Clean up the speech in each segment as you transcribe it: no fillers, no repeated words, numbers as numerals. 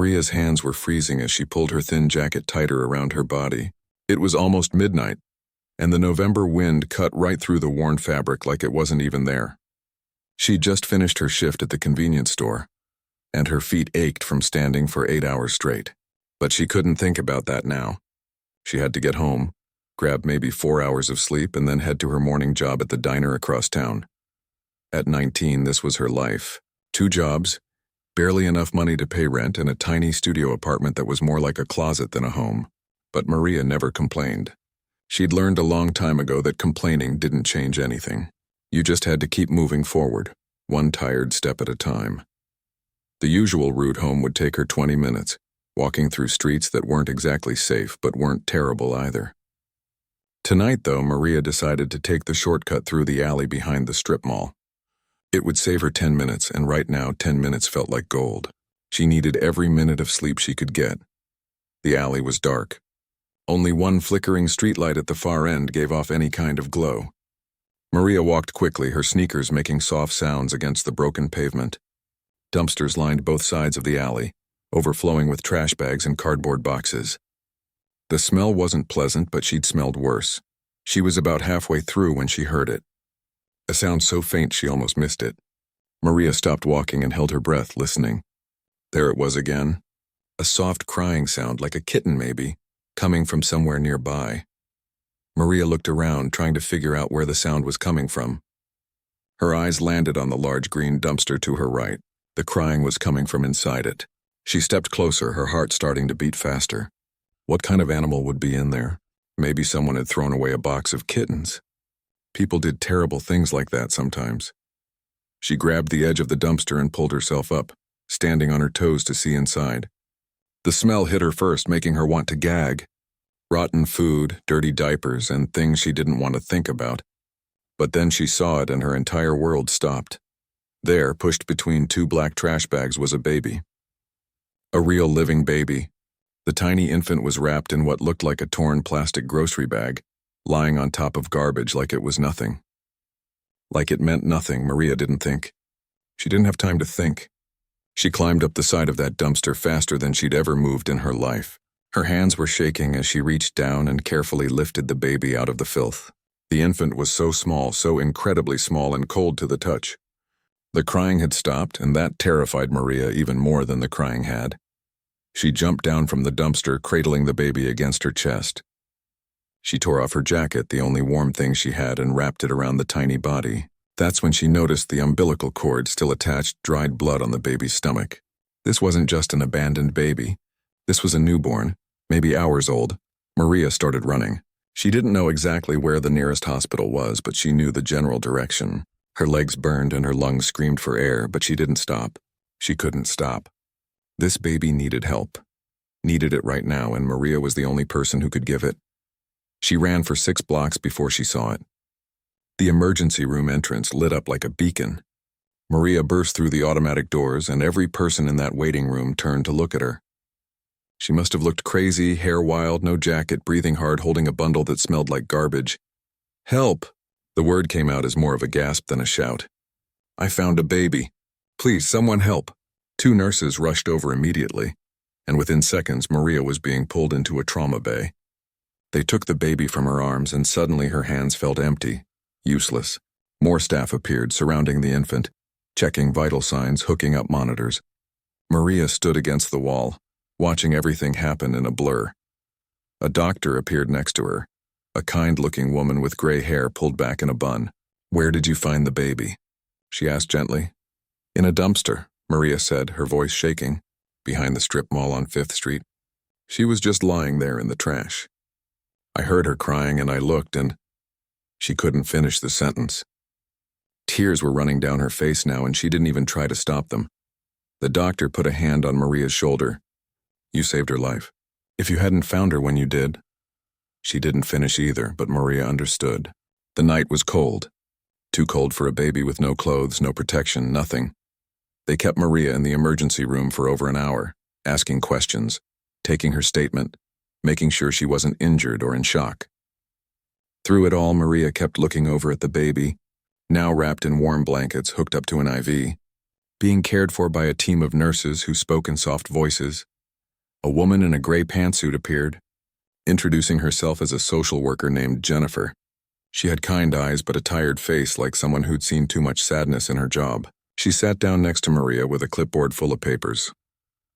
Maria's hands were freezing as she pulled her thin jacket tighter around her body. It was almost midnight, and the November wind cut right through the worn fabric like it wasn't even there. She'd just finished her shift at the convenience store, and her feet ached from standing for 8 hours straight. But she couldn't think about that now. She had to get home, grab maybe 4 hours of sleep, and then head to her morning job at the diner across town. At 19, this was her life. 2 jobs, barely enough money to pay rent, and a tiny studio apartment that was more like a closet than a home. But Maria never complained. She'd learned a long time ago that complaining didn't change anything. You just had to keep moving forward, one tired step at a time. The usual route home would take her 20 minutes, walking through streets that weren't exactly safe but weren't terrible either. Tonight, though, Maria decided to take the shortcut through the alley behind the strip mall. It would save her 10 minutes, and right now 10 minutes felt like gold. She needed every minute of sleep she could get. The alley was dark. Only one flickering streetlight at the far end gave off any kind of glow. Maria walked quickly, her sneakers making soft sounds against the broken pavement. Dumpsters lined both sides of the alley, overflowing with trash bags and cardboard boxes. The smell wasn't pleasant, but she'd smelled worse. She was about halfway through when she heard it. A sound so faint she almost missed it. Maria stopped walking and held her breath, listening. There it was again. A soft crying sound, like a kitten maybe, coming from somewhere nearby. Maria looked around, trying to figure out where the sound was coming from. Her eyes landed on the large green dumpster to her right. The crying was coming from inside it. She stepped closer, her heart starting to beat faster. What kind of animal would be in there? Maybe someone had thrown away a box of kittens. People did terrible things like that sometimes. She grabbed the edge of the dumpster and pulled herself up, standing on her toes to see inside. The smell hit her first, making her want to gag. Rotten food, dirty diapers, and things she didn't want to think about. But then she saw it and her entire world stopped. There, pushed between 2 black trash bags, was a baby. A real living baby. The tiny infant was wrapped in what looked like a torn plastic grocery bag, lying on top of garbage like it was nothing. Like it meant nothing, Maria didn't think. She didn't have time to think. She climbed up the side of that dumpster faster than she'd ever moved in her life. Her hands were shaking as she reached down and carefully lifted the baby out of the filth. The infant was so small, so incredibly small and cold to the touch. The crying had stopped, and that terrified Maria even more than the crying had. She jumped down from the dumpster, cradling the baby against her chest. She tore off her jacket, the only warm thing she had, and wrapped it around the tiny body. That's when she noticed the umbilical cord still attached, dried blood on the baby's stomach. This wasn't just an abandoned baby. This was a newborn, maybe hours old. Maria started running. She didn't know exactly where the nearest hospital was, but she knew the general direction. Her legs burned and her lungs screamed for air, but she didn't stop. She couldn't stop. This baby needed help. Needed it right now, and Maria was the only person who could give it. She ran for 6 blocks before she saw it. The emergency room entrance lit up like a beacon. Maria burst through the automatic doors, and every person in that waiting room turned to look at her. She must have looked crazy, hair wild, no jacket, breathing hard, holding a bundle that smelled like garbage. "Help!" The word came out as more of a gasp than a shout. "I found a baby. Please, someone help." 2 nurses rushed over immediately, and within seconds Maria was being pulled into a trauma bay. They took the baby from her arms, and suddenly her hands felt empty, useless. More staff appeared, surrounding the infant, checking vital signs, hooking up monitors. Maria stood against the wall, watching everything happen in a blur. A doctor appeared next to her, a kind-looking woman with gray hair pulled back in a bun. "Where did you find the baby?" she asked gently. "In a dumpster," Maria said, her voice shaking, "behind the strip mall on 5th Street. She was just lying there in the trash. I heard her crying and I looked and—" She couldn't finish the sentence. Tears were running down her face now, and she didn't even try to stop them. The doctor put a hand on Maria's shoulder. "You saved her life. If you hadn't found her when you did—" She didn't finish either, but Maria understood. The night was cold. Too cold for a baby with no clothes, no protection, nothing. They kept Maria in the emergency room for over an hour, asking questions, taking her statement, making sure she wasn't injured or in shock. Through it all, Maria kept looking over at the baby, now wrapped in warm blankets hooked up to an IV, being cared for by a team of nurses who spoke in soft voices, A woman in a gray pantsuit appeared, introducing herself as a social worker named Jennifer. She had kind eyes but a tired face, like someone who'd seen too much sadness in her job. She sat down next to Maria with a clipboard full of papers.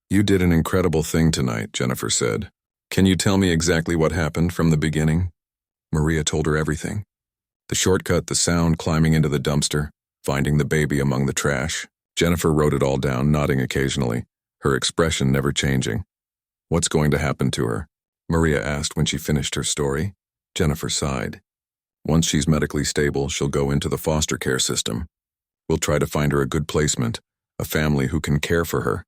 "You did an incredible thing tonight," Jennifer said. "Can you tell me exactly what happened from the beginning?" Maria told her everything. The shortcut, the sound climbing into the dumpster, finding the baby among the trash. Jennifer wrote it all down, nodding occasionally, her expression never changing. "What's going to happen to her?" Maria asked when she finished her story. Jennifer sighed. "Once she's medically stable, she'll go into the foster care system. We'll try to find her a good placement, a family who can care for her."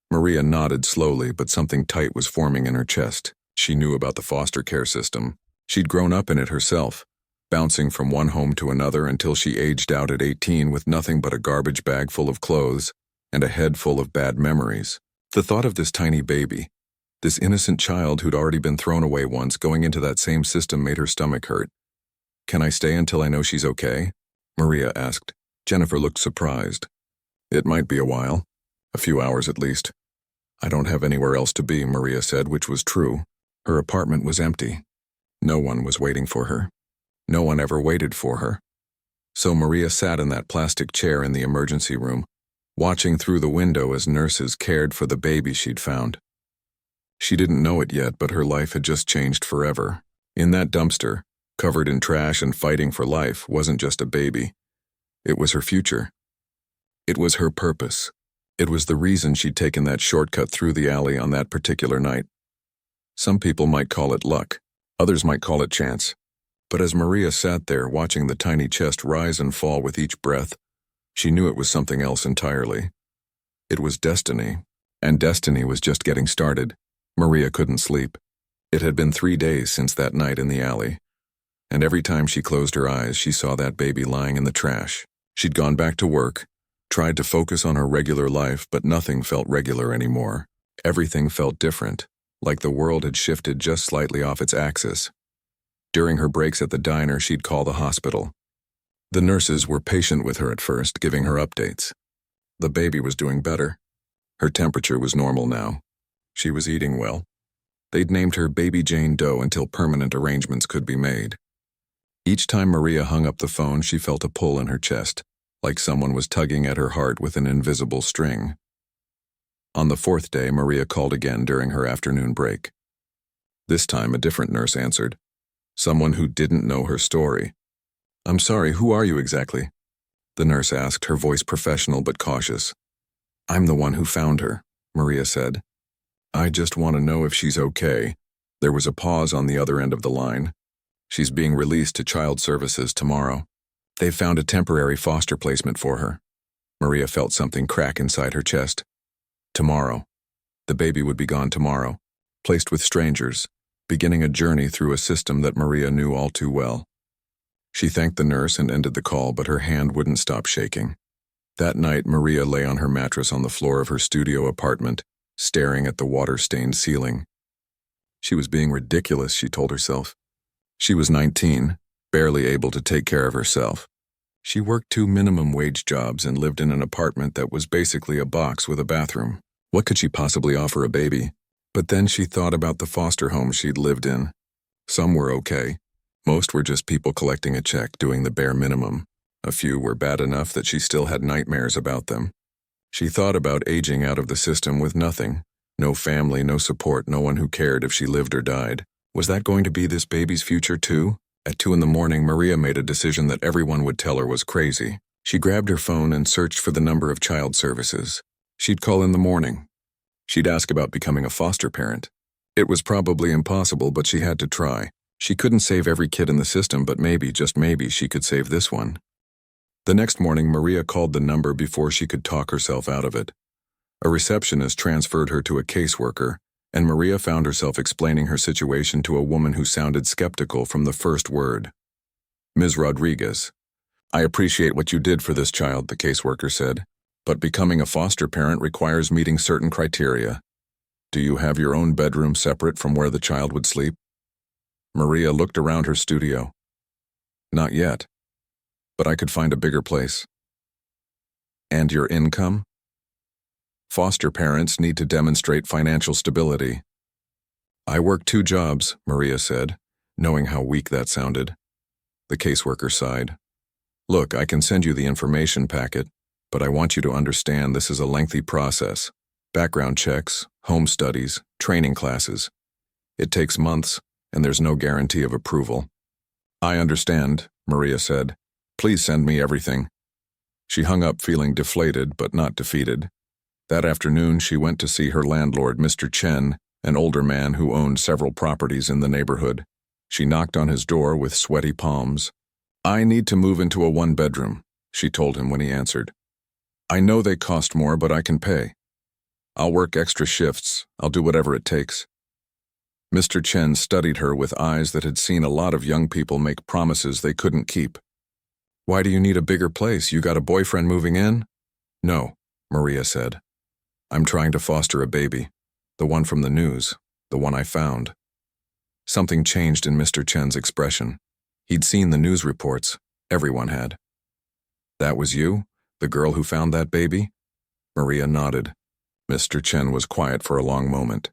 Maria nodded slowly, but something tight was forming in her chest. She knew about the foster care system. She'd grown up in it herself, bouncing from one home to another until she aged out at 18 with nothing but a garbage bag full of clothes and a head full of bad memories. The thought of this tiny baby, this innocent child who'd already been thrown away once, going into that same system made her stomach hurt. "Can I stay until I know she's okay?" Maria asked. Jennifer looked surprised. "It might be a while. A few hours at least." "I don't have anywhere else to be," Maria said, which was true. Her apartment was empty. No one was waiting for her. No one ever waited for her. So Maria sat in that plastic chair in the emergency room, watching through the window as nurses cared for the baby she'd found. She didn't know it yet, but her life had just changed forever. In that dumpster, covered in trash and fighting for life, wasn't just a baby. It was her future. It was her purpose. It was the reason she'd taken that shortcut through the alley on that particular night. Some people might call it luck. Others might call it chance. But as Maria sat there watching the tiny chest rise and fall with each breath, she knew it was something else entirely. It was destiny, and destiny was just getting started. Maria couldn't sleep. It had been 3 days since that night in the alley, and every time she closed her eyes, she saw that baby lying in the trash. She'd gone back to work, tried to focus on her regular life, but nothing felt regular anymore. Everything felt different, like the world had shifted just slightly off its axis. During her breaks at the diner, she'd call the hospital. The nurses were patient with her at first, giving her updates. The baby was doing better. Her temperature was normal now. She was eating well. They'd named her Baby Jane Doe until permanent arrangements could be made. Each time Maria hung up the phone, she felt a pull in her chest, like someone was tugging at her heart with an invisible string. On the 4th day, Maria called again during her afternoon break. This time, a different nurse answered. Someone who didn't know her story. "I'm sorry, who are you exactly?" the nurse asked, her voice professional but cautious. "I'm the one who found her," Maria said. "I just want to know if she's okay." There was a pause on the other end of the line. "She's being released to child services tomorrow. They've found a temporary foster placement for her." Maria felt something crack inside her chest. Tomorrow. The baby would be gone tomorrow, placed with strangers, beginning a journey through a system that Maria knew all too well. She thanked the nurse and ended the call, but her hand wouldn't stop shaking. That night, Maria lay on her mattress on the floor of her studio apartment, staring at the water-stained ceiling. She was being ridiculous, she told herself. She was 19, barely able to take care of herself. She worked 2 minimum-wage jobs and lived in an apartment that was basically a box with a bathroom. What could she possibly offer a baby? But then she thought about the foster homes she'd lived in. Some were okay. Most were just people collecting a check, doing the bare minimum. A few were bad enough that she still had nightmares about them. She thought about aging out of the system with nothing. No family, no support, no one who cared if she lived or died. Was that going to be this baby's future too? At 2 a.m, Maria made a decision that everyone would tell her was crazy. She grabbed her phone and searched for the number of child services. She'd call in the morning. She'd ask about becoming a foster parent. It was probably impossible, but she had to try. She couldn't save every kid in the system, but maybe, just maybe, she could save this one. The next morning, Maria called the number before she could talk herself out of it. A receptionist transferred her to a caseworker, and Maria found herself explaining her situation to a woman who sounded skeptical from the first word. "Ms. Rodriguez, I appreciate what you did for this child," the caseworker said, "but becoming a foster parent requires meeting certain criteria. Do you have your own bedroom separate from where the child would sleep?" Maria looked around her studio. "Not yet, but I could find a bigger place." "And your income?" Foster parents need to demonstrate financial stability. I work 2 jobs, Maria said, knowing how weak that sounded. The caseworker sighed. Look, I can send you the information packet, but I want you to understand this is a lengthy process. Background checks, home studies, training classes. It takes months, and there's no guarantee of approval. I understand, Maria said. Please send me everything. She hung up feeling deflated but not defeated. That afternoon she went to see her landlord, Mr. Chen, an older man who owned several properties in the neighborhood. She knocked on his door with sweaty palms. I need to move into a 1-bedroom, she told him when he answered. I know they cost more, but I can pay. I'll work extra shifts. I'll do whatever it takes. Mr. Chen studied her with eyes that had seen a lot of young people make promises they couldn't keep. Why do you need a bigger place? You got a boyfriend moving in? No, Maria said. I'm trying to foster a baby. The one from the news. The one I found. Something changed in Mr. Chen's expression. He'd seen the news reports. Everyone had. That was you? The girl who found that baby? Maria nodded. Mr. Chen was quiet for a long moment.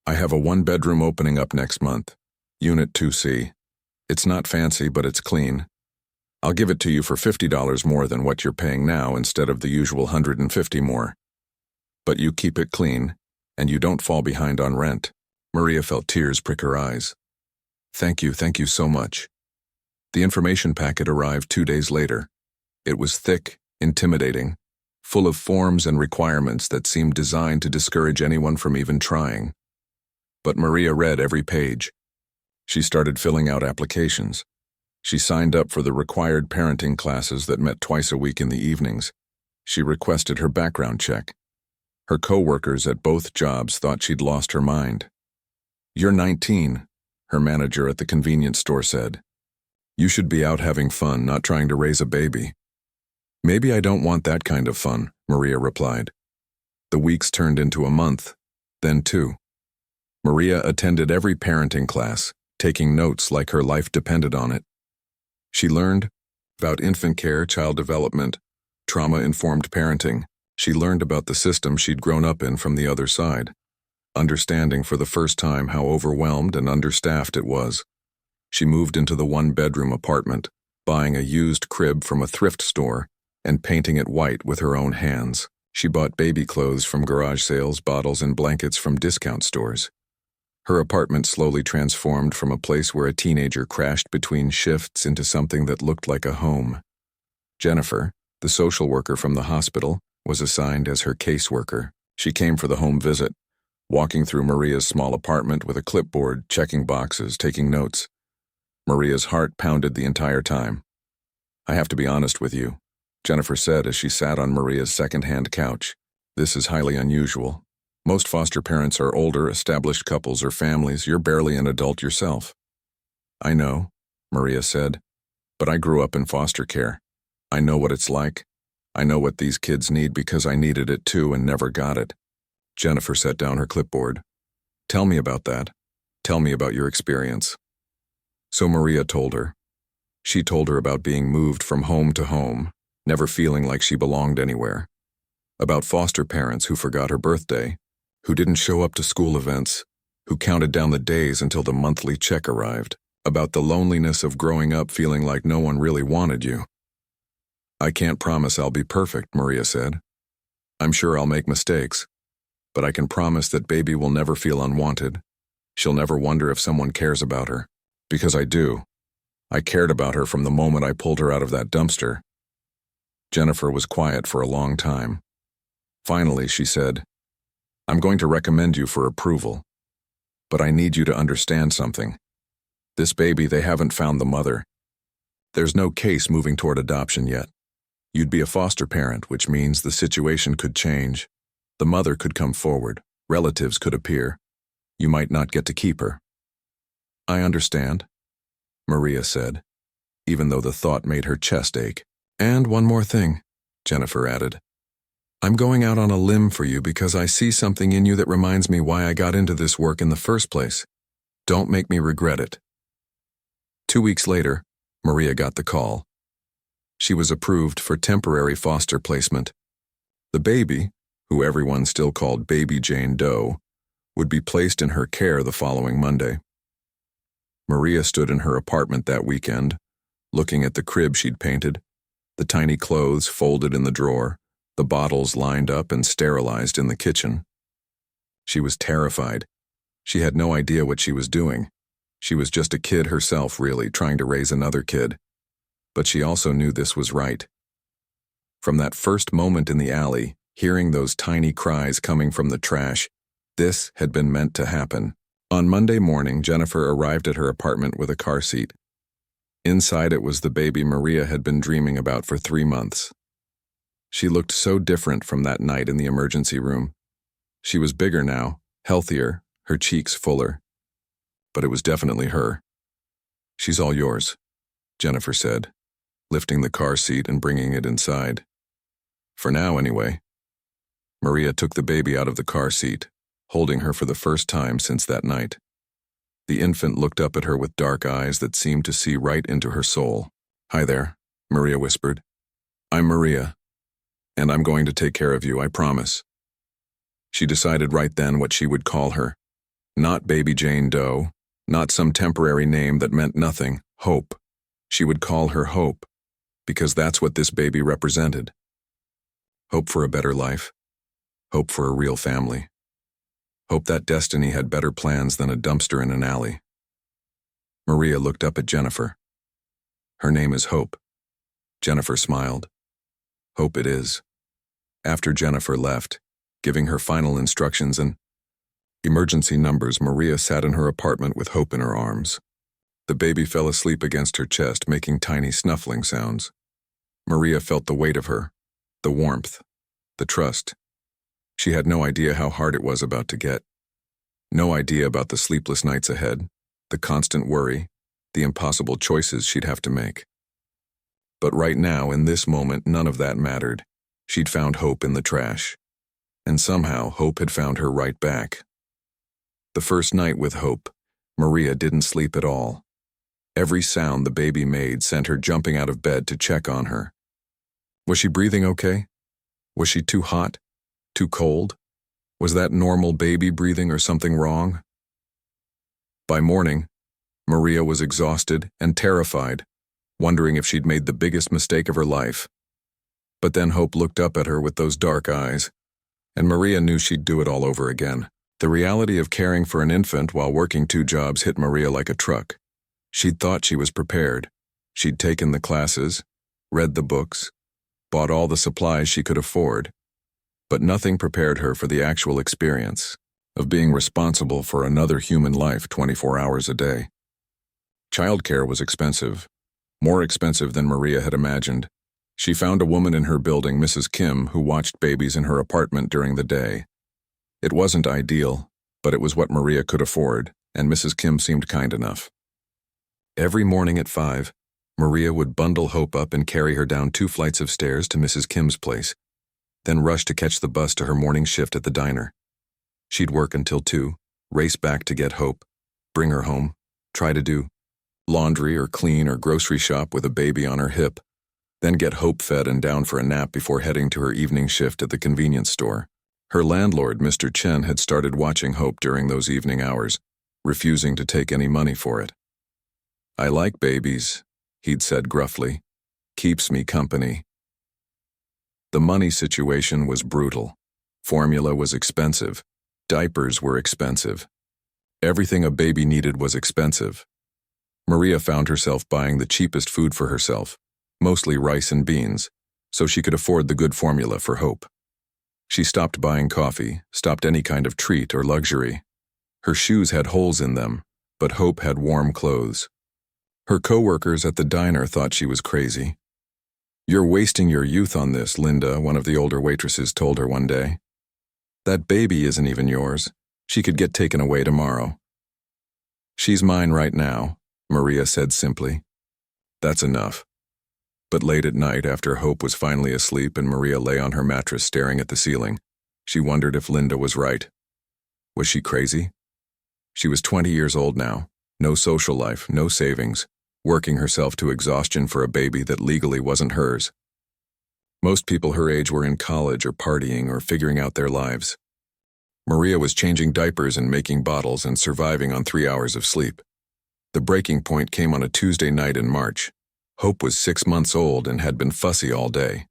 I have a 1-bedroom opening up next month. Unit 2C. It's not fancy, but it's clean. I'll give it to you for $50 more than what you're paying now instead of the usual $150 more. But you keep it clean, and you don't fall behind on rent. Maria felt tears prick her eyes. Thank you so much. The information packet arrived 2 days later. It was thick, intimidating, full of forms and requirements that seemed designed to discourage anyone from even trying. But Maria read every page. She started filling out applications. She signed up for the required parenting classes that met twice a week in the evenings. She requested her background check. Her co-workers at both jobs thought she'd lost her mind. You're 19, her manager at the convenience store said. You should be out having fun, not trying to raise a baby. Maybe I don't want that kind of fun, Maria replied. The weeks turned into a month, then 2. Maria attended every parenting class, taking notes like her life depended on it. She learned about infant care, child development, trauma-informed parenting. She learned about the system she'd grown up in from the other side, understanding for the first time how overwhelmed and understaffed it was. She moved into the 1-bedroom apartment, buying a used crib from a thrift store and painting it white with her own hands. She bought baby clothes from garage sales, bottles and blankets from discount stores. Her apartment slowly transformed from a place where a teenager crashed between shifts into something that looked like a home. Jennifer, the social worker from the hospital, was assigned as her caseworker. She came for the home visit, walking through Maria's small apartment with a clipboard, checking boxes, taking notes. Maria's heart pounded the entire time. I have to be honest with you, Jennifer said as she sat on Maria's second-hand couch. This is highly unusual. Most foster parents are older, established couples or families. You're barely an adult yourself. I know, Maria said, but I grew up in foster care. I know what it's like. I know what these kids need because I needed it too and never got it. Jennifer set down her clipboard. Tell me about that. Tell me about your experience. So Maria told her. She told her about being moved from home to home, never feeling like she belonged anywhere. About foster parents who forgot her birthday, who didn't show up to school events, who counted down the days until the monthly check arrived. About the loneliness of growing up feeling like no one really wanted you. I can't promise I'll be perfect, Maria said. I'm sure I'll make mistakes, but I can promise that baby will never feel unwanted. She'll never wonder if someone cares about her. Because I do. I cared about her from the moment I pulled her out of that dumpster. Jennifer was quiet for a long time. Finally, she said, I'm going to recommend you for approval. But I need you to understand something. This baby, they haven't found the mother. There's no case moving toward adoption yet. You'd be a foster parent, which means the situation could change. The mother could come forward. Relatives could appear. You might not get to keep her. I understand, Maria said, even though the thought made her chest ache. And one more thing, Jennifer added. I'm going out on a limb for you because I see something in you that reminds me why I got into this work in the first place. Don't make me regret it. 2 weeks later, Maria got the call. She was approved for temporary foster placement. The baby, who everyone still called Baby Jane Doe, would be placed in her care the following Monday. Maria stood in her apartment that weekend, looking at the crib she'd painted, the tiny clothes folded in the drawer, the bottles lined up and sterilized in the kitchen. She was terrified. She had no idea what she was doing. She was just a kid herself, really, trying to raise another kid. But she also knew this was right. From that first moment in the alley, hearing those tiny cries coming from the trash, this had been meant to happen. On Monday morning, Jennifer arrived at her apartment with a car seat. Inside it was the baby Maria had been dreaming about for 3 months. She looked so different from that night in the emergency room. She was bigger now, healthier, her cheeks fuller. But it was definitely her. "She's all yours," Jennifer said, lifting the car seat and bringing it inside. For now, anyway. Maria took the baby out of the car seat, holding her for the first time since that night. The infant looked up at her with dark eyes that seemed to see right into her soul. "Hi there," Maria whispered. "I'm Maria, and I'm going to take care of you, I promise." She decided right then what she would call her. Not Baby Jane Doe, not some temporary name that meant nothing, Hope. She would call her Hope, because that's what this baby represented. Hope for a better life. Hope for a real family. Hope that destiny had better plans than a dumpster in an alley. Maria looked up at Jennifer. "Her name is Hope." Jennifer smiled. "Hope it is." After Jennifer left, giving her final instructions and emergency numbers, Maria sat in her apartment with Hope in her arms. The baby fell asleep against her chest, making tiny snuffling sounds. Maria felt the weight of her, the warmth, the trust. She had no idea how hard it was about to get. No idea about the sleepless nights ahead, the constant worry, the impossible choices she'd have to make. But right now, in this moment, none of that mattered. She'd found Hope in the trash. And somehow, Hope had found her right back. The first night with Hope, Maria didn't sleep at all. Every sound the baby made sent her jumping out of bed to check on her. Was she breathing okay? Was she too hot? Too cold? Was that normal baby breathing or something wrong? By morning, Maria was exhausted and terrified, wondering if she'd made the biggest mistake of her life. But then Hope looked up at her with those dark eyes, and Maria knew she'd do it all over again. The reality of caring for an infant while working 2 jobs hit Maria like a truck. She'd thought she was prepared. She'd taken the classes, read the books, bought all the supplies she could afford, but nothing prepared her for the actual experience of being responsible for another human life 24 hours a day. Childcare was expensive, more expensive than Maria had imagined. She found a woman in her building, Mrs. Kim, who watched babies in her apartment during the day. It wasn't ideal, but it was what Maria could afford, and Mrs. Kim seemed kind enough. Every morning at 5, Maria would bundle Hope up and carry her down 2 flights of stairs to Mrs. Kim's place, then rush to catch the bus to her morning shift at the diner. She'd work until 2, race back to get Hope, bring her home, try to do laundry or clean or grocery shop with a baby on her hip, then get Hope fed and down for a nap before heading to her evening shift at the convenience store. Her landlord, Mr. Chen, had started watching Hope during those evening hours, refusing to take any money for it. "I like babies," he'd said gruffly. "Keeps me company." The money situation was brutal. Formula was expensive. Diapers were expensive. Everything a baby needed was expensive. Maria found herself buying the cheapest food for herself, mostly rice and beans, so she could afford the good formula for Hope. She stopped buying coffee, stopped any kind of treat or luxury. Her shoes had holes in them, but Hope had warm clothes. Her coworkers at the diner thought she was crazy. "You're wasting your youth on this, Linda," one of the older waitresses told her one day. "That baby isn't even yours. She could get taken away tomorrow." "She's mine right now," Maria said simply. That's enough. But late at night, after Hope was finally asleep and Maria lay on her mattress staring at the ceiling, she wondered if Linda was right. Was she crazy? She was 20 years old now, no social life, no savings, working herself to exhaustion for a baby that legally wasn't hers. Most people her age were in college or partying or figuring out their lives. Maria was changing diapers and making bottles and surviving on 3 hours of sleep. The breaking point came on a Tuesday night in March. Hope was 6 months old and had been fussy all day.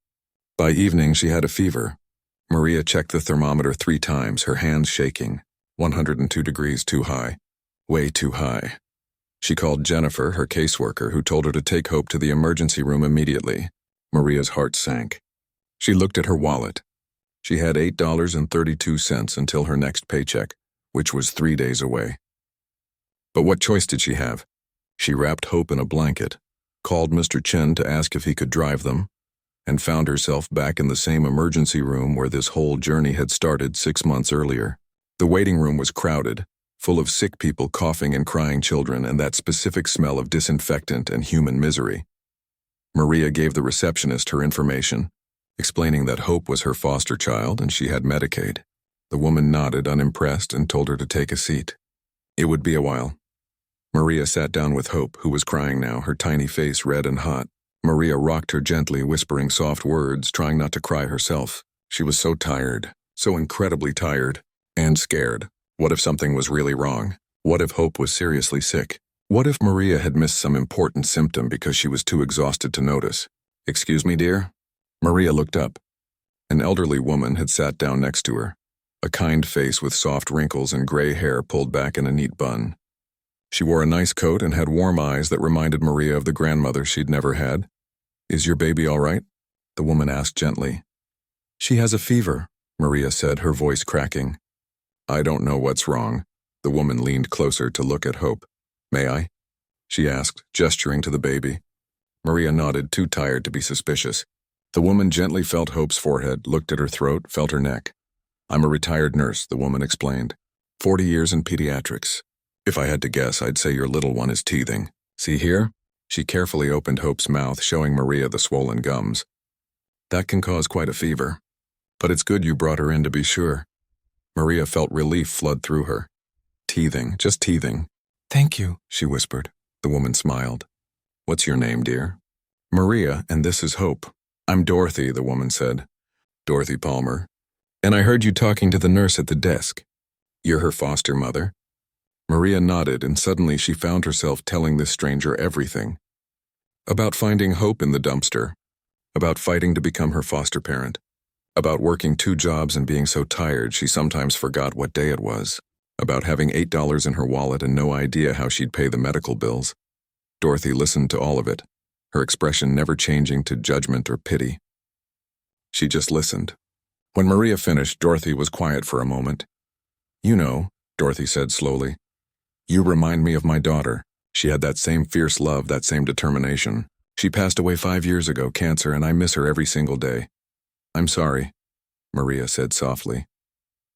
By evening, she had a fever. Maria checked the thermometer 3 times, her hands shaking. 102 degrees too high. Way too high. She called Jennifer, her caseworker, who told her to take Hope to the emergency room immediately. Maria's heart sank. She looked at her wallet. She had $8.32 until her next paycheck, which was 3 days away. But what choice did she have? She wrapped Hope in a blanket, called Mr. Chen to ask if he could drive them, and found herself back in the same emergency room where this whole journey had started 6 months earlier. The waiting room was crowded, full of sick people coughing and crying children and that specific smell of disinfectant and human misery. Maria gave the receptionist her information, explaining that Hope was her foster child and she had Medicaid. The woman nodded, unimpressed, and told her to take a seat. It would be a while. Maria sat down with Hope, who was crying now, her tiny face red and hot. Maria rocked her gently, whispering soft words, trying not to cry herself. She was so tired, so incredibly tired, and scared. What if something was really wrong? What if Hope was seriously sick? What if Maria had missed some important symptom because she was too exhausted to notice? "Excuse me, dear?" Maria looked up. An elderly woman had sat down next to her, a kind face with soft wrinkles and gray hair pulled back in a neat bun. She wore a nice coat and had warm eyes that reminded Maria of the grandmother she'd never had. "Is your baby all right?" the woman asked gently. "She has a fever," Maria said, her voice cracking. "I don't know what's wrong." The woman leaned closer to look at Hope. "May I?" she asked, gesturing to the baby. Maria nodded, too tired to be suspicious. The woman gently felt Hope's forehead, looked at her throat, felt her neck. "I'm a retired nurse," the woman explained. 40 years in pediatrics. If I had to guess, I'd say your little one is teething. See here?" She carefully opened Hope's mouth, showing Maria the swollen gums. "That can cause quite a fever. But it's good you brought her in to be sure." Maria felt relief flood through her. "Teething, just teething." "Thank you," she whispered. The woman smiled. "What's your name, dear?" "Maria, and this is Hope." "I'm Dorothy," the woman said. "Dorothy Palmer. And I heard you talking to the nurse at the desk. You're her foster mother?" Maria nodded, and suddenly she found herself telling this stranger everything. About finding Hope in the dumpster, about fighting to become her foster parent, about working 2 jobs and being so tired she sometimes forgot what day it was, about having $8 in her wallet and no idea how she'd pay the medical bills. Dorothy listened to all of it, her expression never changing to judgment or pity. She just listened. When Maria finished, Dorothy was quiet for a moment. "You know," Dorothy said slowly, "you remind me of my daughter. She had that same fierce love, that same determination. She passed away 5 years ago, cancer, and I miss her every single day." "I'm sorry," Maria said softly.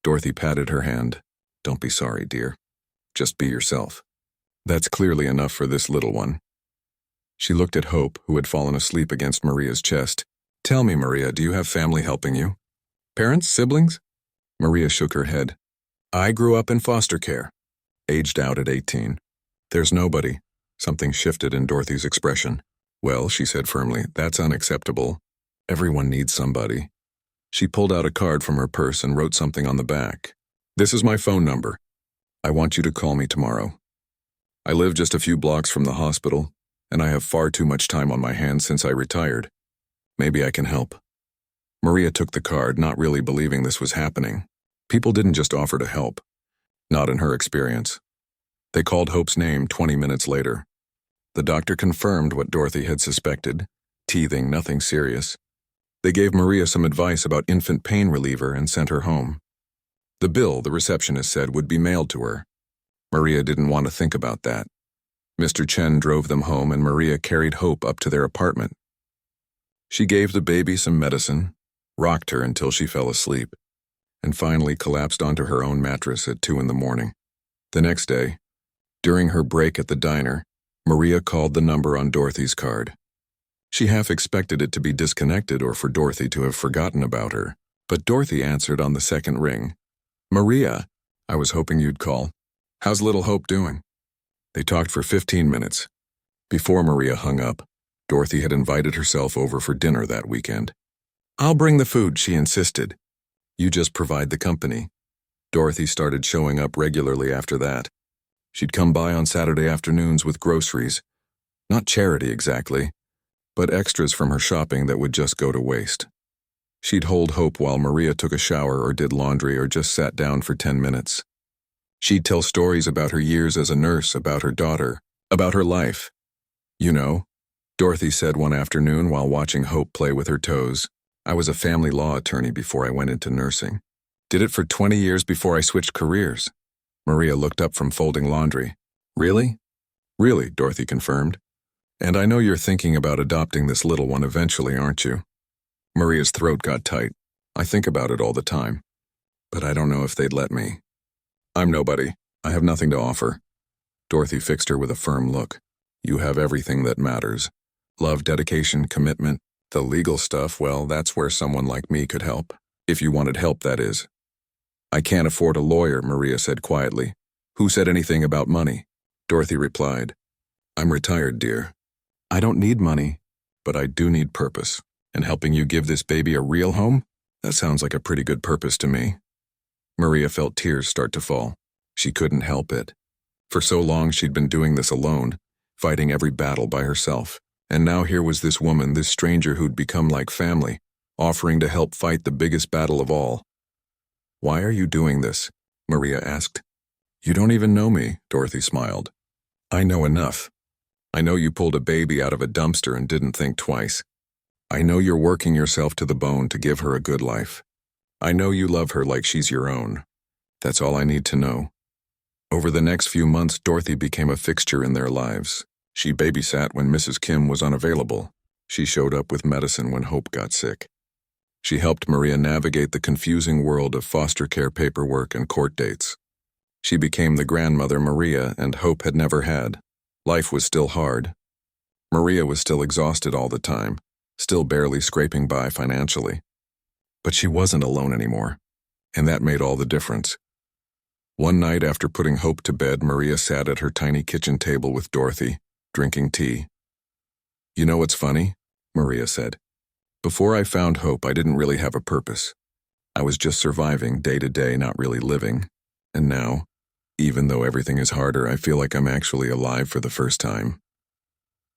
Dorothy patted her hand. "Don't be sorry, dear. Just be yourself. That's clearly enough for this little one." She looked at Hope, who had fallen asleep against Maria's chest. "Tell me, Maria, do you have family helping you? Parents? Siblings?" Maria shook her head. "I grew up in foster care. Aged out at 18. There's nobody." Something shifted in Dorothy's expression. "Well," she said firmly, "that's unacceptable. Everyone needs somebody." She pulled out a card from her purse and wrote something on the back. "This is my phone number. I want you to call me tomorrow. I live just a few blocks from the hospital, and I have far too much time on my hands since I retired. Maybe I can help." Maria took the card, not really believing this was happening. People didn't just offer to help. Not in her experience. They called Hope's name 20 minutes later. The doctor confirmed what Dorothy had suspected. Teething, nothing serious. They gave Maria some advice about infant pain reliever and sent her home. The bill, the receptionist said, would be mailed to her. Maria didn't want to think about that. Mr. Chen drove them home and Maria carried Hope up to their apartment. She gave the baby some medicine, rocked her until she fell asleep, and finally collapsed onto her own mattress at 2 in the morning. The next day, during her break at the diner, Maria called the number on Dorothy's card. She half expected it to be disconnected or for Dorothy to have forgotten about her, but Dorothy answered on the second ring. "Maria, I was hoping you'd call. How's little Hope doing?" They talked for 15 minutes. Before Maria hung up, Dorothy had invited herself over for dinner that weekend. I'll bring the food, she insisted. You just provide the company. Dorothy started showing up regularly after that. She'd come by on Saturday afternoons with groceries. Not charity exactly, but extras from her shopping that would just go to waste. She'd hold Hope while Maria took a shower or did laundry or just sat down for 10 minutes. She'd tell stories about her years as a nurse, about her daughter, about her life. You know, Dorothy said one afternoon while watching Hope play with her toes, I was a family law attorney before I went into nursing. Did it for 20 years before I switched careers. Maria looked up from folding laundry. Really? Really, Dorothy confirmed. And I know you're thinking about adopting this little one eventually, aren't you? Maria's throat got tight. I think about it all the time. But I don't know if they'd let me. I'm nobody. I have nothing to offer. Dorothy fixed her with a firm look. You have everything that matters. Love, dedication, commitment. The legal stuff, well, that's where someone like me could help. If you wanted help, that is. I can't afford a lawyer, Maria said quietly. Who said anything about money? Dorothy replied. I'm retired, dear. I don't need money, but I do need purpose. And helping you give this baby a real home? That sounds like a pretty good purpose to me. Maria felt tears start to fall. She couldn't help it. For so long she'd been doing this alone, fighting every battle by herself. And now here was this woman, this stranger who'd become like family, offering to help fight the biggest battle of all. Why are you doing this? Maria asked. You don't even know me, Dorothy smiled. I know enough. I know you pulled a baby out of a dumpster and didn't think twice. I know you're working yourself to the bone to give her a good life. I know you love her like she's your own. That's all I need to know. Over the next few months, Dorothy became a fixture in their lives. She babysat when Mrs. Kim was unavailable. She showed up with medicine when Hope got sick. She helped Maria navigate the confusing world of foster care paperwork and court dates. She became the grandmother Maria and Hope had never had. Life was still hard. Maria was still exhausted all the time, still barely scraping by financially. But she wasn't alone anymore, and that made all the difference. One night after putting Hope to bed, Maria sat at her tiny kitchen table with Dorothy, drinking tea. You know what's funny? Maria said. Before I found Hope, I didn't really have a purpose. I was just surviving day to day, not really living. And now, even though everything is harder, I feel like I'm actually alive for the first time.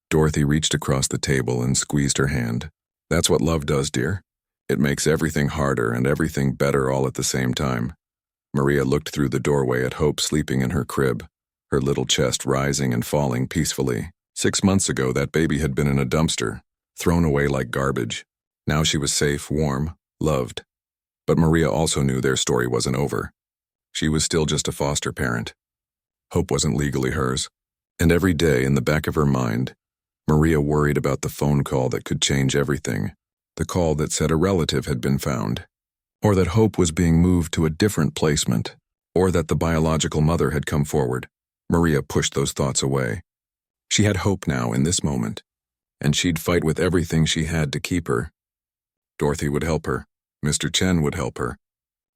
Dorothy reached across the table and squeezed her hand. That's what love does, dear. It makes everything harder and everything better all at the same time. Maria looked through the doorway at Hope sleeping in her crib, her little chest rising and falling peacefully. 6 months ago, that baby had been in a dumpster, thrown away like garbage. Now she was safe, warm, loved. But Maria also knew their story wasn't over. She was still just a foster parent. Hope wasn't legally hers. And every day, in the back of her mind, Maria worried about the phone call that could change everything. The call that said a relative had been found, or that Hope was being moved to a different placement, or that the biological mother had come forward. Maria pushed those thoughts away. She had Hope now in this moment, and she'd fight with everything she had to keep her. Dorothy would help her. Mr. Chen would help her.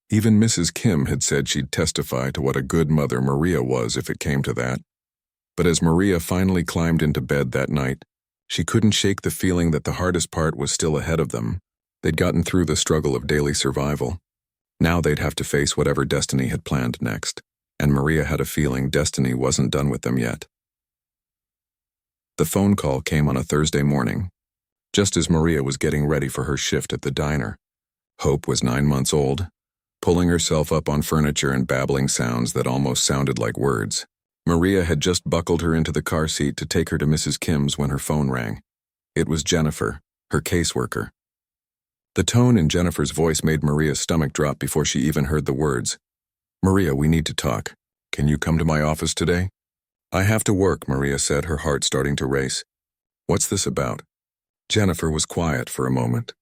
Even Mrs. Kim had said she'd testify to what a good mother Maria was if it came to that. But as Maria finally climbed into bed that night, she couldn't shake the feeling that the hardest part was still ahead of them. They'd gotten through the struggle of daily survival. Now they'd have to face whatever destiny had planned next, and Maria had a feeling destiny wasn't done with them yet. The phone call came on a Thursday morning, just as Maria was getting ready for her shift at the diner. Hope was 9 months old, pulling herself up on furniture and babbling sounds that almost sounded like words. Maria had just buckled her into the car seat to take her to Mrs. Kim's when her phone rang. It was Jennifer, her caseworker. The tone in Jennifer's voice made Maria's stomach drop before she even heard the words. Maria, we need to talk. Can you come to my office today? I have to work, Maria said, her heart starting to race. What's this about? Jennifer was quiet for a moment.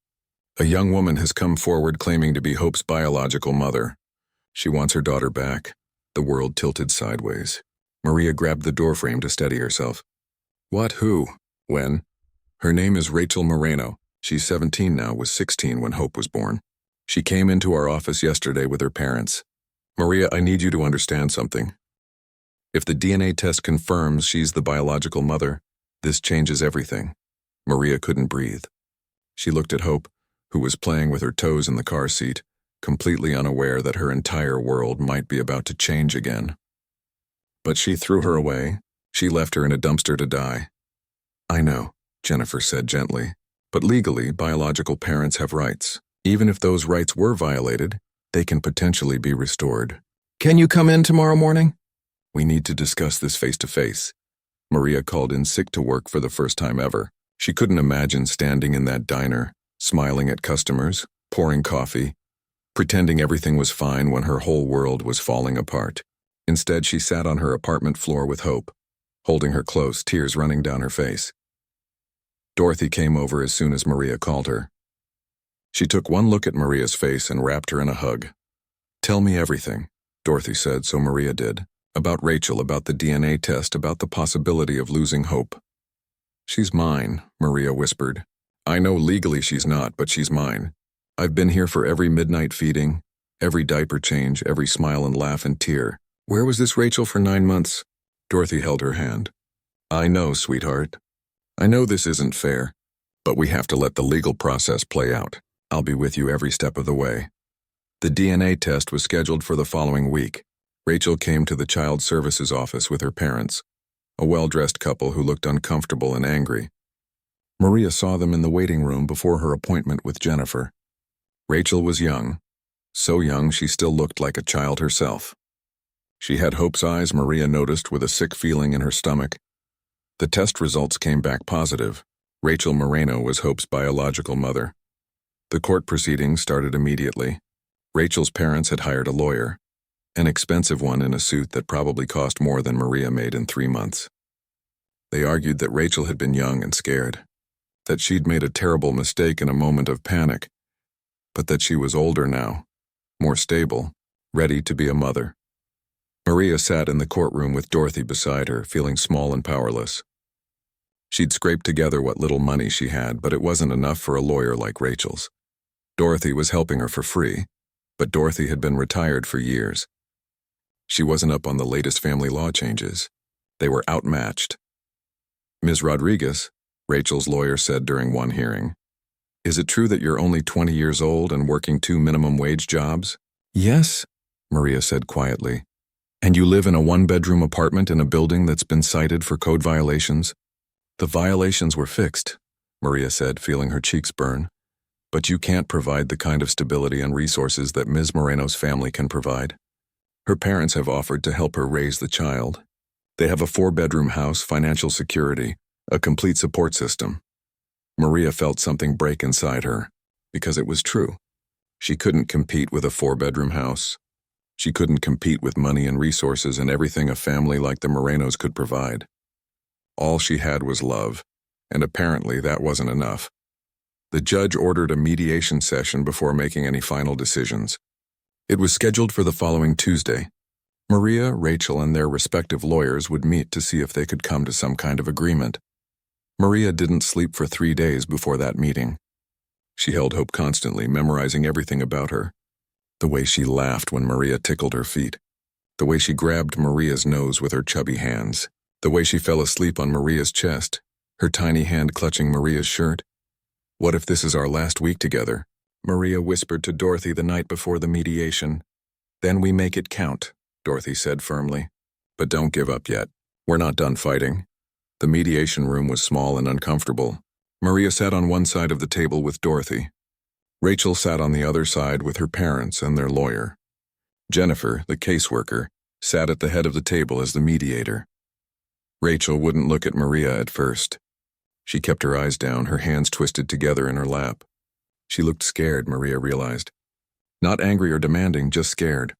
A young woman has come forward claiming to be Hope's biological mother. She wants her daughter back. The world tilted sideways. Maria grabbed the doorframe to steady herself. What? Who? When? Her name is Rachel Moreno. She's 17 now, was 16 when Hope was born. She came into our office yesterday with her parents. Maria, I need you to understand something. If the DNA test confirms she's the biological mother, this changes everything. Maria couldn't breathe. She looked at Hope, who was playing with her toes in the car seat, completely unaware that her entire world might be about to change again. But she threw her away. She left her in a dumpster to die. I know, Jennifer said gently, but legally, biological parents have rights. Even if those rights were violated, they can potentially be restored. Can you come in tomorrow morning? We need to discuss this face-to-face. Maria called in sick to work for the first time ever. She couldn't imagine standing in that diner, smiling at customers, pouring coffee, pretending everything was fine when her whole world was falling apart. Instead, she sat on her apartment floor with Hope, holding her close, tears running down her face. Dorothy came over as soon as Maria called her. She took one look at Maria's face and wrapped her in a hug. Tell me everything, Dorothy said, so Maria did. About Rachel, about the DNA test, about the possibility of losing Hope. She's mine, Maria whispered. I know legally she's not, but she's mine. I've been here for every midnight feeding, every diaper change, every smile and laugh and tear. Where was this Rachel for 9 months? Dorothy held her hand. I know, sweetheart. I know this isn't fair, but we have to let the legal process play out. I'll be with you every step of the way. The DNA test was scheduled for the following week. Rachel came to the Child Services office with her parents, a well-dressed couple who looked uncomfortable and angry. Maria saw them in the waiting room before her appointment with Jennifer. Rachel was young, so young she still looked like a child herself. She had Hope's eyes, Maria noticed, with a sick feeling in her stomach. The test results came back positive. Rachel Moreno was Hope's biological mother. The court proceedings started immediately. Rachel's parents had hired a lawyer, an expensive one in a suit that probably cost more than Maria made in 3 months. They argued that Rachel had been young and scared, that she'd made a terrible mistake in a moment of panic, but that she was older now, more stable, ready to be a mother. Maria sat in the courtroom with Dorothy beside her, feeling small and powerless. She'd scraped together what little money she had, but it wasn't enough for a lawyer like Rachel's. Dorothy was helping her for free, but Dorothy had been retired for years. She wasn't up on the latest family law changes. They were outmatched. Ms. Rodriguez, Rachel's lawyer said during one hearing, is it true that you're only 20 years old and working 2 minimum wage jobs? Yes, Maria said quietly. And you live in a 1-bedroom apartment in a building that's been cited for code violations? The violations were fixed, Maria said, feeling her cheeks burn. But you can't provide the kind of stability and resources that Ms. Moreno's family can provide. Her parents have offered to help her raise the child. They have a 4-bedroom house, financial security, a complete support system. Maria felt something break inside her, because it was true. She couldn't compete with a 4-bedroom house. She couldn't compete with money and resources and everything a family like the Morenos could provide. All she had was love, and apparently that wasn't enough. The judge ordered a mediation session before making any final decisions. It was scheduled for the following Tuesday. Maria, Rachel, and their respective lawyers would meet to see if they could come to some kind of agreement. Maria didn't sleep for 3 days before that meeting. She held Hope constantly, memorizing everything about her. The way she laughed when Maria tickled her feet. The way she grabbed Maria's nose with her chubby hands. The way she fell asleep on Maria's chest, her tiny hand clutching Maria's shirt. What if this is our last week together? Maria whispered to Dorothy the night before the mediation. Then we make it count, Dorothy said firmly. But don't give up yet. We're not done fighting. The mediation room was small and uncomfortable. Maria sat on one side of the table with Dorothy. Rachel sat on the other side with her parents and their lawyer. Jennifer, the caseworker, sat at the head of the table as the mediator. Rachel wouldn't look at Maria at first. She kept her eyes down, her hands twisted together in her lap. She looked scared, Maria realized. Not angry or demanding, just scared.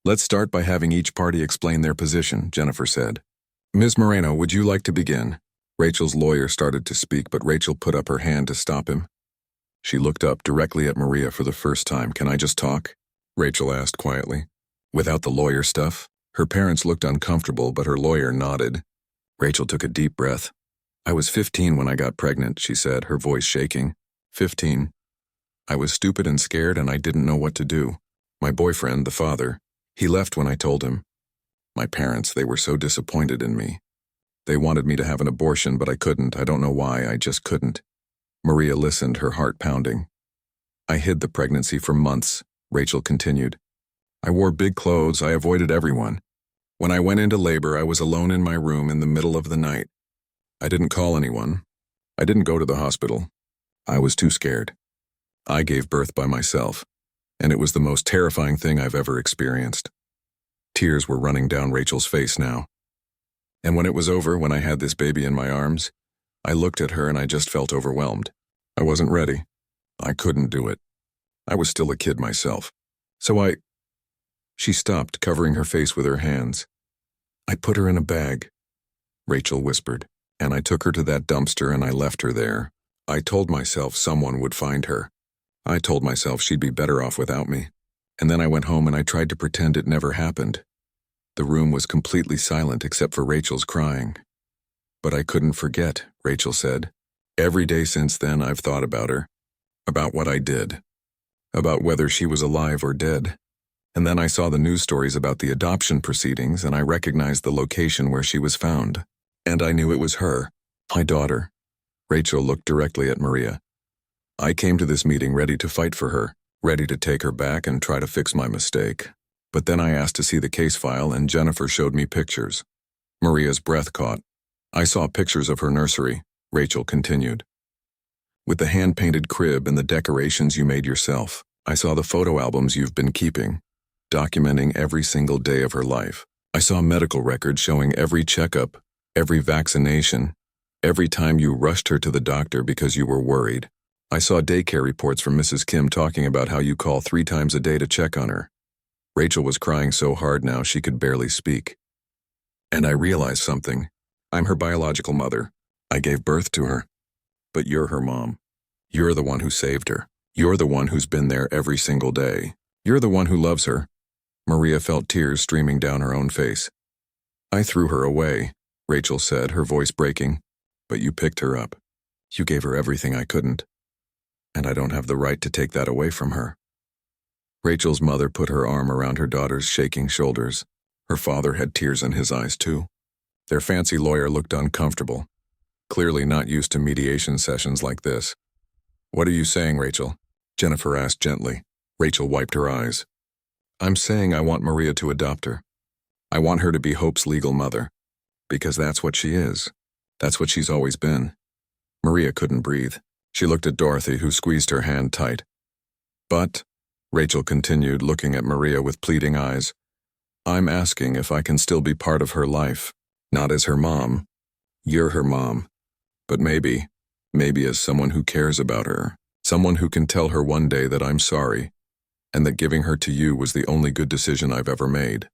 Let's start by having each party explain their position, Jennifer said. Ms. Moreno, would you like to begin? Rachel's lawyer started to speak, but Rachel put up her hand to stop him. She looked up directly at Maria for the first time. Can I just talk? Rachel asked quietly. Without the lawyer stuff? Her parents looked uncomfortable, but her lawyer nodded. Rachel took a deep breath. I was 15 when I got pregnant, she said, her voice shaking. 15. I was stupid and scared and I didn't know what to do. My boyfriend, the father, he left when I told him. My parents, they were so disappointed in me. They wanted me to have an abortion, but I couldn't. I don't know why, I just couldn't. Maria listened, her heart pounding. I hid the pregnancy for months, Rachel continued. I wore big clothes, I avoided everyone. When I went into labor, I was alone in my room in the middle of the night. I didn't call anyone. I didn't go to the hospital. I was too scared. I gave birth by myself, and it was the most terrifying thing I've ever experienced. Tears were running down Rachel's face now. And when it was over, when I had this baby in my arms, I looked at her and I just felt overwhelmed. I wasn't ready. I couldn't do it. I was still a kid myself. So She stopped, covering her face with her hands. I put her in a bag, Rachel whispered, and I took her to that dumpster and I left her there. I told myself someone would find her. I told myself she'd be better off without me. And then I went home and I tried to pretend it never happened. The room was completely silent except for Rachel's crying. But I couldn't forget, Rachel said. Every day since then I've thought about her, about what I did, about whether she was alive or dead. And then I saw the news stories about the adoption proceedings and I recognized the location where she was found. And I knew it was her, my daughter. Rachel looked directly at Maria. I came to this meeting ready to fight for her, ready to take her back and try to fix my mistake. But then I asked to see the case file and Jennifer showed me pictures. Maria's breath caught. I saw pictures of her nursery, Rachel continued. With the hand-painted crib and the decorations you made yourself. I saw the photo albums you've been keeping, documenting every single day of her life. I saw medical records showing every checkup, every vaccination, every time you rushed her to the doctor because you were worried. I saw daycare reports from Mrs. Kim talking about how you call 3 times a day to check on her. Rachel was crying so hard now she could barely speak. And I realized something. I'm her biological mother. I gave birth to her. But you're her mom. You're the one who saved her. You're the one who's been there every single day. You're the one who loves her. Maria felt tears streaming down her own face. I threw her away, Rachel said, her voice breaking. But you picked her up. You gave her everything I couldn't. And I don't have the right to take that away from her. Rachel's mother put her arm around her daughter's shaking shoulders. Her father had tears in his eyes too. Their fancy lawyer looked uncomfortable, clearly not used to mediation sessions like this. What are you saying, Rachel? Jennifer asked gently. Rachel wiped her eyes. I'm saying I want Maria to adopt her. I want her to be Hope's legal mother. Because that's what she is. That's what she's always been. Maria couldn't breathe. She looked at Dorothy, who squeezed her hand tight. But, Rachel continued, looking at Maria with pleading eyes, I'm asking if I can still be part of her life. Not as her mom. You're her mom. But maybe as someone who cares about her. Someone who can tell her one day that I'm sorry, and that giving her to you was the only good decision I've ever made.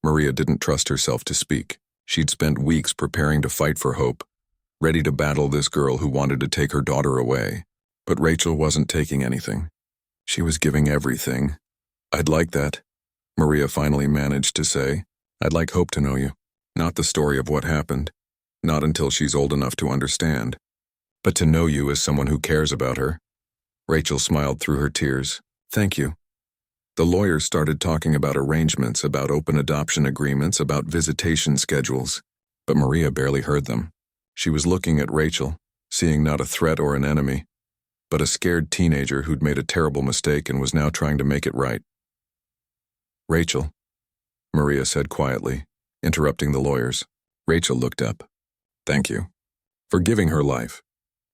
Maria didn't trust herself to speak. She'd spent weeks preparing to fight for Hope, ready to battle this girl who wanted to take her daughter away. But Rachel wasn't taking anything. She was giving everything. I'd like that, Maria finally managed to say. I'd like Hope to know you. Not the story of what happened. Not until she's old enough to understand. But to know you as someone who cares about her. Rachel smiled through her tears. Thank you. The lawyers started talking about arrangements, about open adoption agreements, about visitation schedules. But Maria barely heard them. She was looking at Rachel, seeing not a threat or an enemy, but a scared teenager who'd made a terrible mistake and was now trying to make it right. Rachel, Maria said quietly, interrupting the lawyers. Rachel looked up. Thank you. For giving her life.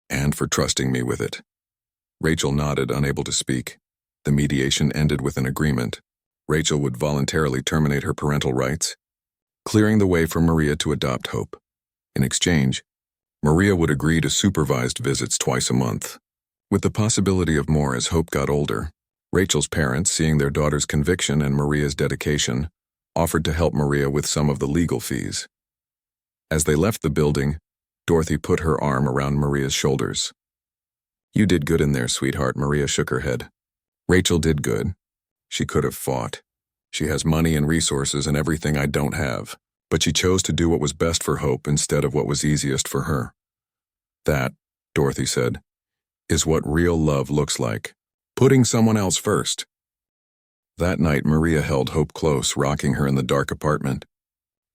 And for trusting me with it. Rachel nodded, unable to speak. The mediation ended with an agreement. Rachel would voluntarily terminate her parental rights, clearing the way for Maria to adopt Hope. In exchange, Maria would agree to supervised visits twice a month, with the possibility of more as Hope got older. Rachel's parents, seeing their daughter's conviction and Maria's dedication, offered to help Maria with some of the legal fees. As they left the building, Dorothy put her arm around Maria's shoulders. You did good in there, sweetheart, Maria shook her head. Rachel did good. She could have fought. She has money and resources and everything I don't have, but she chose to do what was best for Hope instead of what was easiest for her. That, Dorothy said, is what real love looks like. Putting someone else first. That night, Maria held Hope close, rocking her in the dark apartment.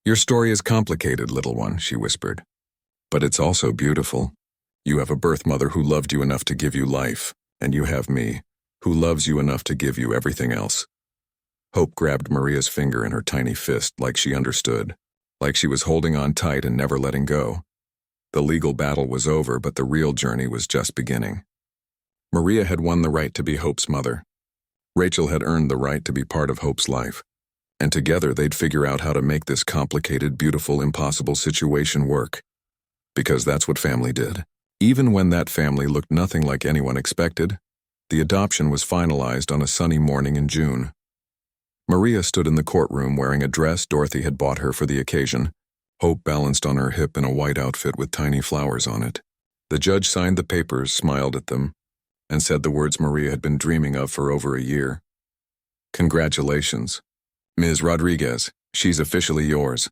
Your story is complicated, little one, she whispered. But it's also beautiful. You have a birth mother who loved you enough to give you life, and you have me, who loves you enough to give you everything else. Hope grabbed Maria's finger in her tiny fist like she understood, like she was holding on tight and never letting go. The legal battle was over, but the real journey was just beginning. Maria had won the right to be Hope's mother. Rachel had earned the right to be part of Hope's life. And together they'd figure out how to make this complicated, beautiful, impossible situation work. Because that's what family did. Even when that family looked nothing like anyone expected, the adoption was finalized on a sunny morning in June. Maria stood in the courtroom wearing a dress Dorothy had bought her for the occasion. Hope balanced on her hip in a white outfit with tiny flowers on it. The judge signed the papers, smiled at them, and said the words Maria had been dreaming of for over a year. "Congratulations, Ms. Rodriguez, she's officially yours."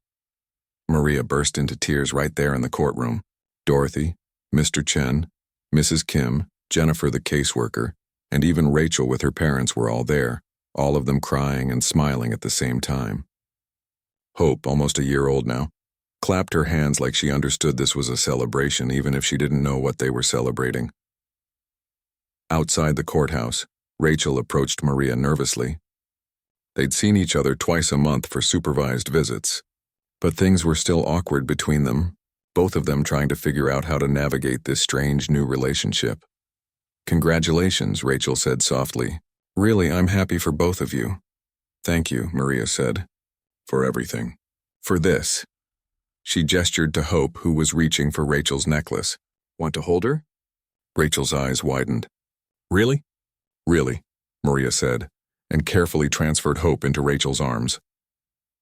Maria burst into tears right there in the courtroom. Dorothy, Mr. Chen, Mrs. Kim, Jennifer the caseworker, and even Rachel with her parents were all there, all of them crying and smiling at the same time. Hope, almost a year old now, clapped her hands like she understood this was a celebration even if she didn't know what they were celebrating. Outside the courthouse, Rachel approached Maria nervously. They'd seen each other twice a month for supervised visits, but things were still awkward between them, both of them trying to figure out how to navigate this strange new relationship. "Congratulations," Rachel said softly. "Really, I'm happy for both of you." "Thank you," Maria said. "For everything. For this." She gestured to Hope, who was reaching for Rachel's necklace. "Want to hold her?" Rachel's eyes widened. "Really?" "Really," Maria said, and carefully transferred Hope into Rachel's arms.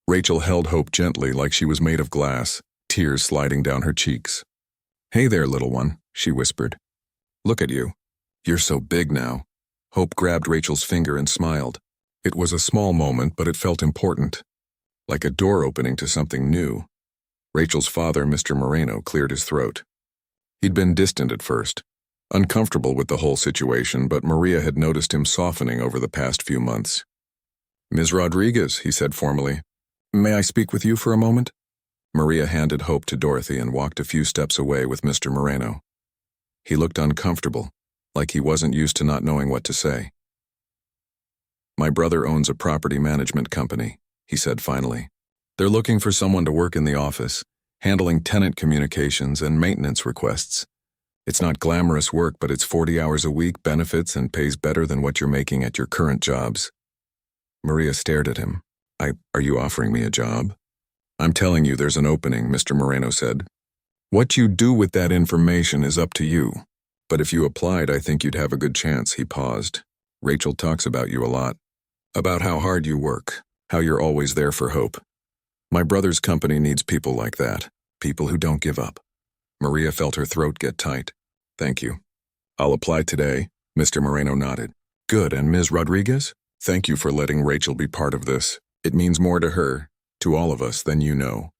Rachel held Hope gently like she was made of glass, tears sliding down her cheeks. "Hey there, little one," she whispered. "Look at you. You're so big now." Hope grabbed Rachel's finger and smiled. It was a small moment, but it felt important, like a door opening to something new. Rachel's father, Mr. Moreno, cleared his throat. He'd been distant at first, uncomfortable with the whole situation, but Maria had noticed him softening over the past few months. "Ms. Rodriguez," he said formally, "may I speak with you for a moment?" Maria handed Hope to Dorothy and walked a few steps away with Mr. Moreno. He looked uncomfortable, like he wasn't used to not knowing what to say. "My brother owns a property management company," he said finally. "They're looking for someone to work in the office, handling tenant communications and maintenance requests. It's not glamorous work, but it's 40 hours a week, benefits, and pays better than what you're making at your current jobs." Maria stared at him. Are you offering me a job?" "I'm telling you there's an opening," Mr. Moreno said. "What you do with that information is up to you. But if you applied, I think you'd have a good chance." He paused. "Rachel talks about you a lot. About how hard you work, how you're always there for Hope. My brother's company needs people like that, people who don't give up." Maria felt her throat get tight. "Thank you. I'll apply today," Mr. Moreno nodded. "Good, and Ms. Rodriguez? Thank you for letting Rachel be part of this. It means more to her, to all of us, than you know."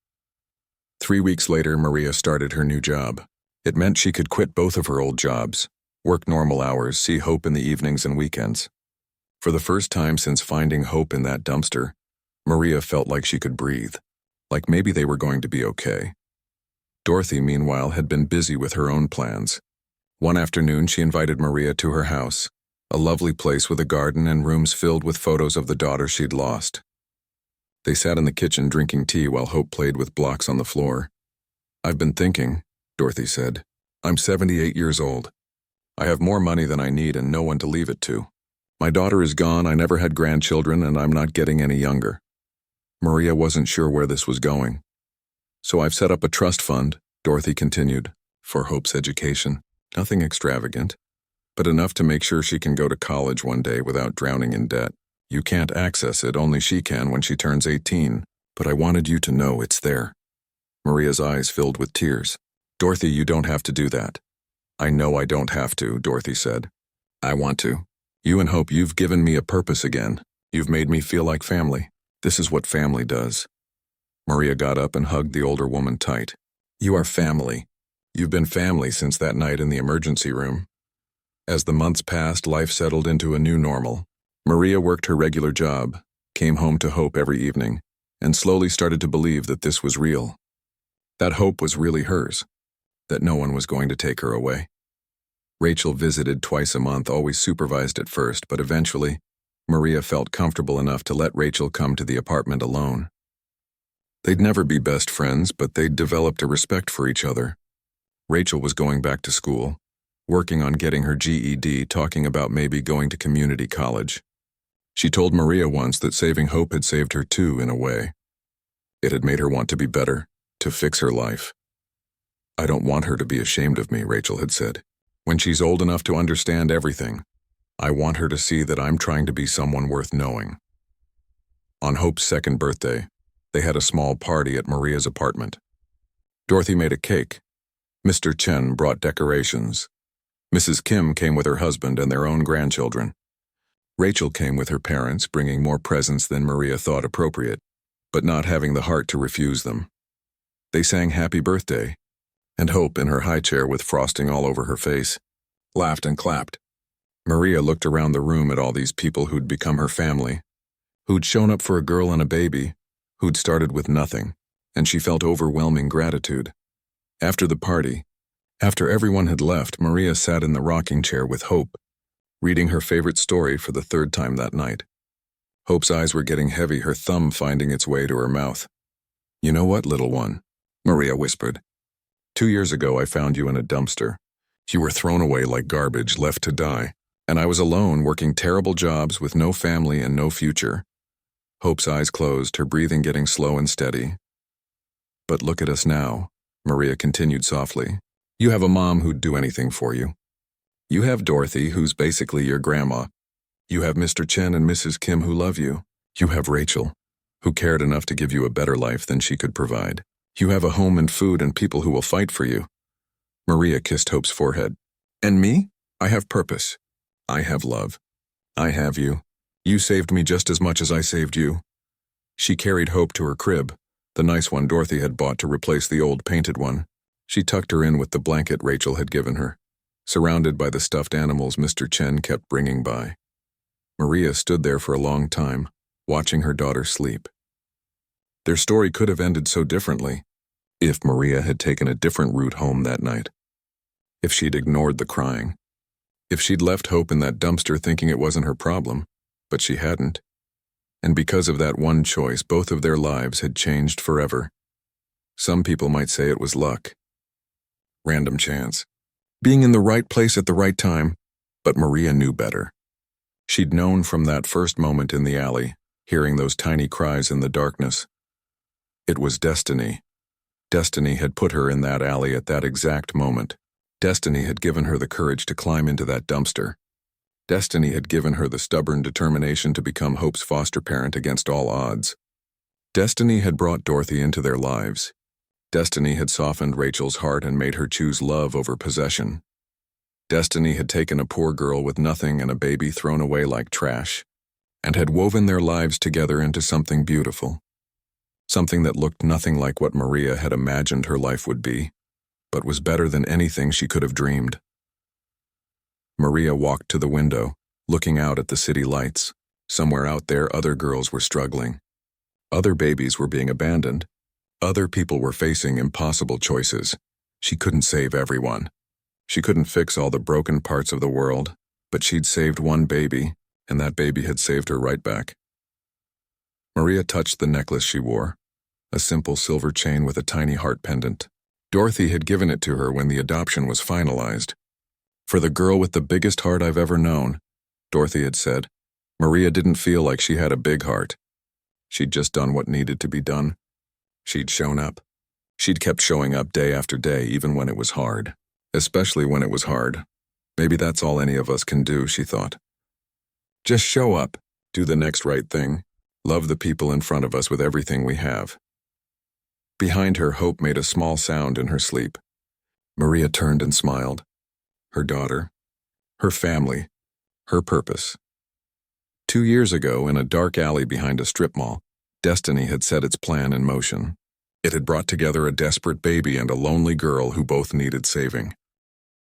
3 weeks later, Maria started her new job. It meant she could quit both of her old jobs, work normal hours, see Hope in the evenings and weekends. For the first time since finding Hope in that dumpster, Maria felt like she could breathe, like maybe they were going to be okay. Dorothy, meanwhile, had been busy with her own plans. One afternoon, she invited Maria to her house, a lovely place with a garden and rooms filled with photos of the daughter she'd lost. They sat in the kitchen drinking tea while Hope played with blocks on the floor. "I've been thinking," Dorothy said. "I'm 78 years old. I have more money than I need and no one to leave it to. My daughter is gone, I never had grandchildren, and I'm not getting any younger." Maria wasn't sure where this was going. "So I've set up a trust fund," Dorothy continued, "for Hope's education. Nothing extravagant, but enough to make sure she can go to college one day without drowning in debt. You can't access it, only she can when she turns 18, but I wanted you to know it's there." Maria's eyes filled with tears. "Dorothy, you don't have to do that." "I know I don't have to," Dorothy said. "I want to. You and Hope, you've given me a purpose again. You've made me feel like family. This is what family does." Maria got up and hugged the older woman tight. "You are family. You've been family since that night in the emergency room." As the months passed, life settled into a new normal. Maria worked her regular job, came home to Hope every evening, and slowly started to believe that this was real. That Hope was really hers, that no one was going to take her away. Rachel visited twice a month, always supervised at first, but eventually, Maria felt comfortable enough to let Rachel come to the apartment alone. They'd never be best friends, but they'd developed a respect for each other. Rachel was going back to school, working on getting her GED, talking about maybe going to community college. She told Maria once that saving Hope had saved her too, in a way. It had made her want to be better, to fix her life. "I don't want her to be ashamed of me," Rachel had said. "When she's old enough to understand everything, I want her to see that I'm trying to be someone worth knowing." On Hope's second birthday, they had a small party at Maria's apartment. Dorothy made a cake. Mr. Chen brought decorations. Mrs. Kim came with her husband and their own grandchildren. Rachel came with her parents, bringing more presents than Maria thought appropriate, but not having the heart to refuse them. They sang Happy Birthday, and Hope, in her high chair with frosting all over her face, laughed and clapped. Maria looked around the room at all these people who'd become her family, who'd shown up for a girl and a baby, who'd started with nothing, and she felt overwhelming gratitude. After the party, after everyone had left, Maria sat in the rocking chair with Hope, reading her favorite story for the third time that night. Hope's eyes were getting heavy, her thumb finding its way to her mouth. "You know what, little one?" Maria whispered. "2 years ago I found you in a dumpster. You were thrown away like garbage, left to die, and I was alone working terrible jobs with no family and no future." Hope's eyes closed, her breathing getting slow and steady. "But look at us now," Maria continued softly. "You have a mom who'd do anything for you. You have Dorothy, who's basically your grandma. You have Mr. Chen and Mrs. Kim who love you. You have Rachel, who cared enough to give you a better life than she could provide. You have a home and food and people who will fight for you." Maria kissed Hope's forehead. "And me? I have purpose. I have love. I have you. You saved me just as much as I saved you." She carried Hope to her crib, the nice one Dorothy had bought to replace the old painted one. She tucked her in with the blanket Rachel had given her, surrounded by the stuffed animals Mr. Chen kept bringing by. Maria stood there for a long time, watching her daughter sleep. Their story could have ended so differently if Maria had taken a different route home that night. If she'd ignored the crying. If she'd left Hope in that dumpster thinking it wasn't her problem, but she hadn't. And because of that one choice, both of their lives had changed forever. Some people might say it was luck. Random chance. Being in the right place at the right time, but Maria knew better. She'd known from that first moment in the alley, hearing those tiny cries in the darkness. It was destiny. Destiny had put her in that alley at that exact moment. Destiny had given her the courage to climb into that dumpster. Destiny had given her the stubborn determination to become Hope's foster parent against all odds. Destiny had brought Dorothy into their lives. Destiny had softened Rachel's heart and made her choose love over possession. Destiny had taken a poor girl with nothing and a baby thrown away like trash, and had woven their lives together into something beautiful. Something that looked nothing like what Maria had imagined her life would be, but was better than anything she could have dreamed. Maria walked to the window, looking out at the city lights. Somewhere out there, other girls were struggling. Other babies were being abandoned. Other people were facing impossible choices. She couldn't save everyone. She couldn't fix all the broken parts of the world, but she'd saved one baby, and that baby had saved her right back. Maria touched the necklace she wore, a simple silver chain with a tiny heart pendant. Dorothy had given it to her when the adoption was finalized. "For the girl with the biggest heart I've ever known," Dorothy had said. Maria didn't feel like she had a big heart. She'd just done what needed to be done. She'd shown up. She'd kept showing up day after day, even when it was hard. Especially when it was hard. Maybe that's all any of us can do, she thought. Just show up, do the next right thing, love the people in front of us with everything we have. Behind her, Hope made a small sound in her sleep. Maria turned and smiled. Her daughter, her family, her purpose. 2 years ago, in a dark alley behind a strip mall, destiny had set its plan in motion. It had brought together a desperate baby and a lonely girl who both needed saving.